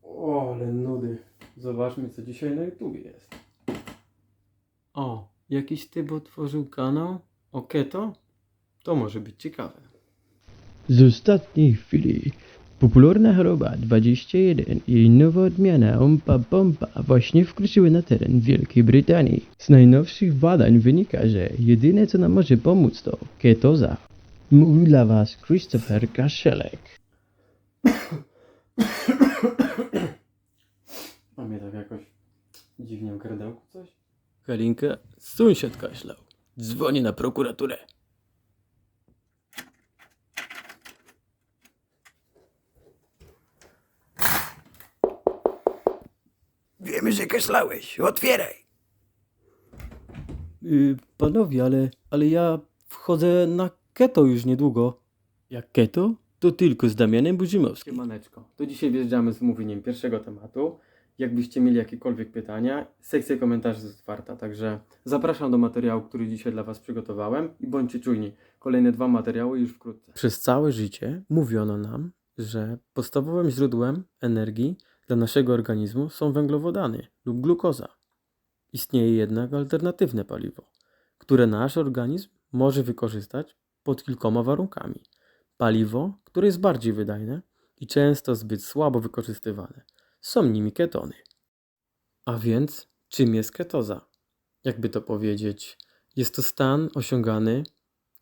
O, ale nudy. Zobaczmy, co dzisiaj na YouTubie jest. O, jakiś typ otworzył kanał o keto? To może być ciekawe. Z ostatniej chwili. Popularna choroba 21 i jej nowa odmiana Ompa Pompa właśnie wkroczyły na teren Wielkiej Brytanii. Z najnowszych badań wynika, że jedyne co nam może pomóc to ketoza. Mówił dla Was Christopher Kaszelek. A mnie tak jakoś dziwnie w gardełku coś? Halinka, sąsiad kaszlał. Dzwoni na prokuraturę. Wiemy, że kaszlałeś. Otwieraj. Panowie, ale ja wchodzę na keto już niedługo. Jak keto? To tylko z Damianem Burzymowskim. Siemaneczko, to dzisiaj wjeżdżamy z mówieniem pierwszego tematu. Jakbyście mieli jakiekolwiek pytania, sekcja komentarzy jest otwarta, także zapraszam do materiału, który dzisiaj dla Was przygotowałem i bądźcie czujni. Kolejne 2 materiały już wkrótce. Przez całe życie mówiono nam, że podstawowym źródłem energii dla naszego organizmu są węglowodany lub glukoza. Istnieje jednak alternatywne paliwo, które nasz organizm może wykorzystać pod kilkoma warunkami. Paliwo, które jest bardziej wydajne i często zbyt słabo wykorzystywane. Są nimi ketony. A więc czym jest ketoza? Jakby to powiedzieć, jest to stan osiągany,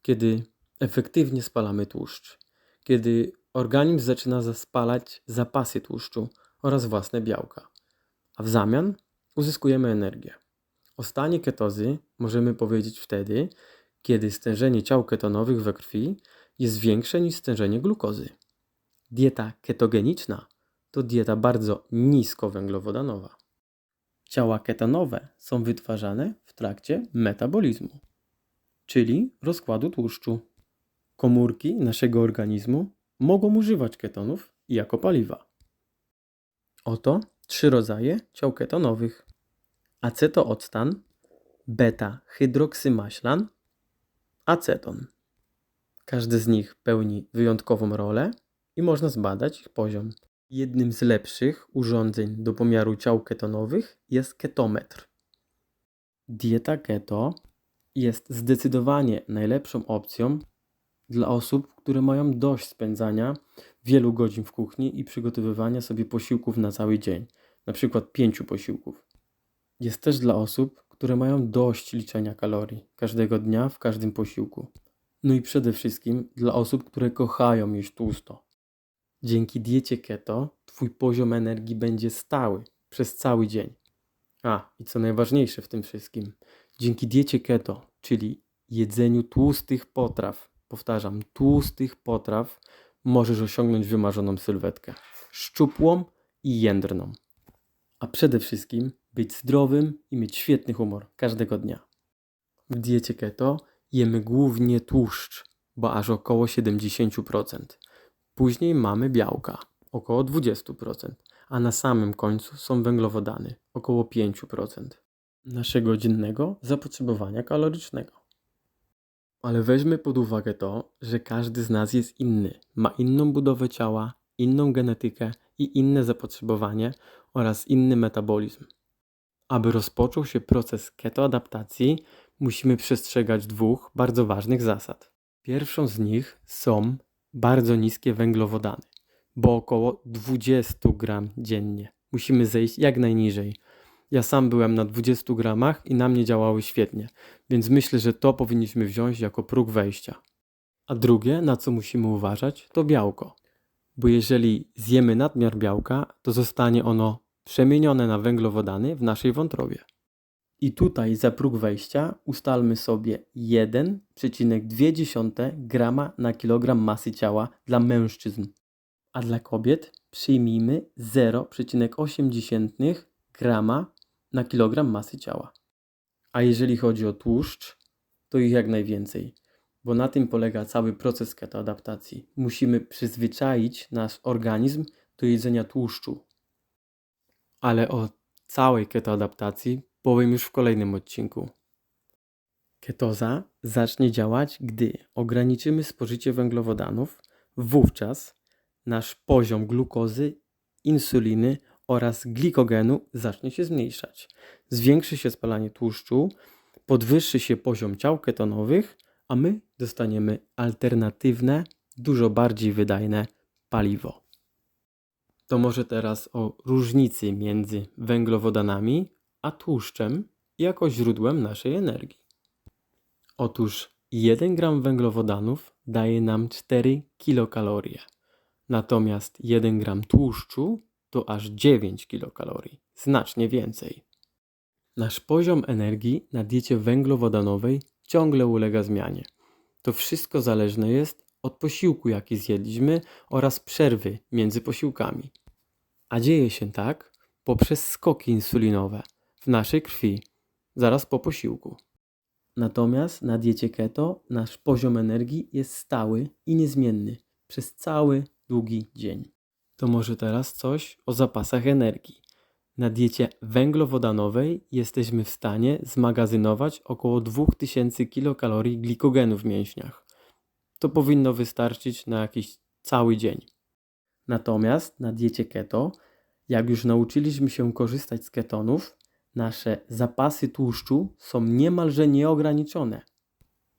kiedy efektywnie spalamy tłuszcz, kiedy organizm zaczyna spalać zapasy tłuszczu oraz własne białka, a w zamian uzyskujemy energię. O stanie ketozy możemy powiedzieć wtedy, kiedy stężenie ciał ketonowych we krwi jest większe niż stężenie glukozy. Dieta ketogeniczna to dieta bardzo niskowęglowodanowa. Ciała ketonowe są wytwarzane w trakcie metabolizmu, czyli rozkładu tłuszczu. Komórki naszego organizmu mogą używać ketonów jako paliwa. Oto 3 rodzaje ciał ketonowych. Acetooctan, beta-hydroksymaślan, aceton. Każdy z nich pełni wyjątkową rolę i można zbadać ich poziom. Jednym z lepszych urządzeń do pomiaru ciał ketonowych jest ketometr. Dieta keto jest zdecydowanie najlepszą opcją dla osób, które mają dość spędzania wielu godzin w kuchni i przygotowywania sobie posiłków na cały dzień, na przykład 5 posiłków. Jest też dla osób, które mają dość liczenia kalorii każdego dnia w każdym posiłku. No i przede wszystkim dla osób, które kochają jeść tłusto. Dzięki diecie keto Twój poziom energii będzie stały przez cały dzień. A, i co najważniejsze w tym wszystkim, dzięki diecie keto, czyli jedzeniu tłustych potraw, powtarzam, tłustych potraw, możesz osiągnąć wymarzoną sylwetkę. Szczupłą i jędrną. A przede wszystkim być zdrowym i mieć świetny humor każdego dnia. W diecie keto jemy głównie tłuszcz, bo aż około 70%. Później mamy białka, około 20%, a na samym końcu są węglowodany, około 5% naszego dziennego zapotrzebowania kalorycznego. Ale weźmy pod uwagę to, że każdy z nas jest inny, ma inną budowę ciała, inną genetykę i inne zapotrzebowanie oraz inny metabolizm. Aby rozpoczął się proces ketoadaptacji, musimy przestrzegać 2 bardzo ważnych zasad. Pierwszą z nich są bardzo niskie węglowodany, bo około 20 gram dziennie. Musimy zejść jak najniżej. Ja sam byłem na 20 gramach i na mnie działały świetnie, więc myślę, że to powinniśmy wziąć jako próg wejścia. A drugie, na co musimy uważać, to białko. Bo jeżeli zjemy nadmiar białka, to zostanie ono przemienione na węglowodany w naszej wątrobie. I tutaj za próg wejścia ustalmy sobie 1,2 grama na kilogram masy ciała dla mężczyzn, a dla kobiet przyjmijmy 0,8 grama na kilogram masy ciała. A jeżeli chodzi o tłuszcz, to ich jak najwięcej, bo na tym polega cały proces ketoadaptacji. Musimy przyzwyczaić nasz organizm do jedzenia tłuszczu. Ale o całej ketoadaptacji powiem już w kolejnym odcinku. Ketoza zacznie działać, gdy ograniczymy spożycie węglowodanów, wówczas nasz poziom glukozy, insuliny oraz glikogenu zacznie się zmniejszać. Zwiększy się spalanie tłuszczu, podwyższy się poziom ciał ketonowych, a my dostaniemy alternatywne, dużo bardziej wydajne paliwo. To może teraz o różnicy między węglowodanami a tłuszczem jako źródłem naszej energii. Otóż 1 gram węglowodanów daje nam 4 kilokalorie, natomiast 1 gram tłuszczu to aż 9 kilokalorii, znacznie więcej. Nasz poziom energii na diecie węglowodanowej ciągle ulega zmianie. To wszystko zależne jest od posiłku, jaki zjedliśmy oraz przerwy między posiłkami. A dzieje się tak poprzez skoki insulinowe w naszej krwi zaraz po posiłku. Natomiast na diecie keto nasz poziom energii jest stały i niezmienny przez cały długi dzień. To może teraz coś o zapasach energii. Na diecie węglowodanowej jesteśmy w stanie zmagazynować około 2000 kilokalorii glikogenu w mięśniach. To powinno wystarczyć na jakiś cały dzień. Natomiast na diecie keto, jak już nauczyliśmy się korzystać z ketonów, nasze zapasy tłuszczu są niemalże nieograniczone,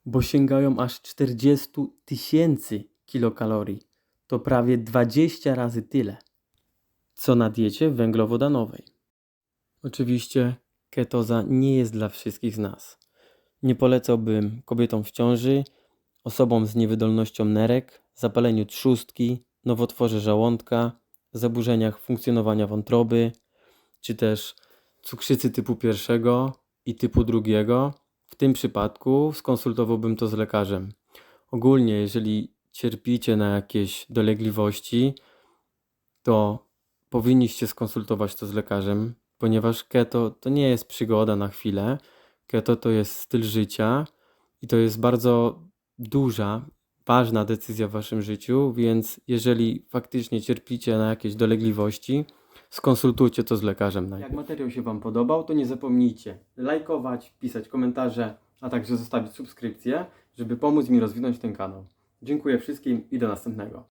bo sięgają aż 40 000 kilokalorii. To prawie 20 razy tyle, co na diecie węglowodanowej. Oczywiście ketoza nie jest dla wszystkich z nas. Nie polecałbym kobietom w ciąży, osobom z niewydolnością nerek, zapaleniu trzustki, nowotworze żołądka, zaburzeniach funkcjonowania wątroby, czy też cukrzycy typu 1 i typu 2. W tym przypadku skonsultowałbym to z lekarzem. Ogólnie, jeżeli cierpicie na jakieś dolegliwości, to powinniście skonsultować to z lekarzem, ponieważ keto to nie jest przygoda na chwilę. Keto to jest styl życia i to jest bardzo duża, ważna decyzja w waszym życiu, więc jeżeli faktycznie cierpicie na jakieś dolegliwości, skonsultujcie to z lekarzem najpierw. Jak materiał się wam podobał, to nie zapomnijcie lajkować, pisać komentarze, a także zostawić subskrypcję, żeby pomóc mi rozwinąć ten kanał. Dziękuję wszystkim i do następnego.